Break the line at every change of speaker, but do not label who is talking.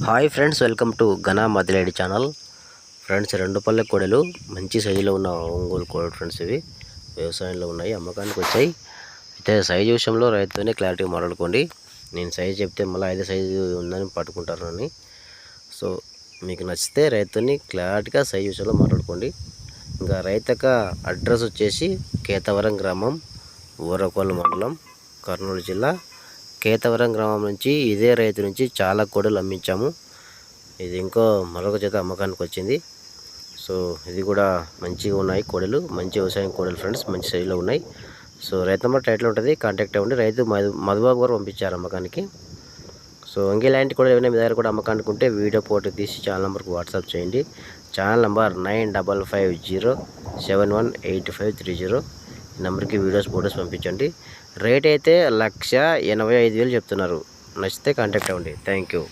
Hi friends, welcome to ఘనా మదిలేడి channel. Friends, రెండు పల్లె కోడలు మంచి సైజులో ఉన్న ఒంగోలు కోడలు ఫ్రెండ్స్. ఇవి వ్యవసాయంలో ఉన్నాయి, అమ్మకానికి వచ్చాయి. అయితే సైజు విషయంలో రైతుతోనే క్లారిటీ మాట్లాడుకోండి. నేను సైజు చెప్తే మళ్ళీ ఐదు సైజు ఉందని పట్టుకుంటారని. సో మీకు నచ్చితే రైతుని క్లారిటీగా సైజు విషయంలో మాట్లాడుకోండి. ఇంకా రైతక అడ్రస్ వచ్చేసి కేతవరం గ్రామం, ఊరకోల మండలం, కర్నూలు జిల్లా. కేతవరం గ్రామం నుంచి ఇదే రైతు నుంచి చాలా కోడలు అమ్మించాము. ఇది ఇంకో మరొక జత అమ్మకానికి వచ్చింది. సో ఇది కూడా మంచిగా ఉన్నాయి కోడలు, మంచి వ్యవసాయం కోడలు ఫ్రెండ్స్, మంచి సైజులో ఉన్నాయి. సో రైతు నెంబర్ టైటిల్ ఉంటుంది, కాంటాక్ట్ అవ్వండి. రైతు మధుబాబు గారు పంపించారు అమ్మకానికి. సో ఇంకెలాంటి కూడా ఏమైనా మీ దగ్గర కూడా అమ్మకానికి ఉంటే వీడియో ఫోటో తీసి ఛానల్ నెంబర్కి వాట్సాప్ చేయండి. Channel number 9550718530. ఈ నెంబర్కి వీడియోస్ ఫోటోస్ పంపించండి. రేట్ అయితే 1,85,000 చెప్తున్నారు. నచ్చితే కాంటాక్ట్ అవ్వండి. Thank you.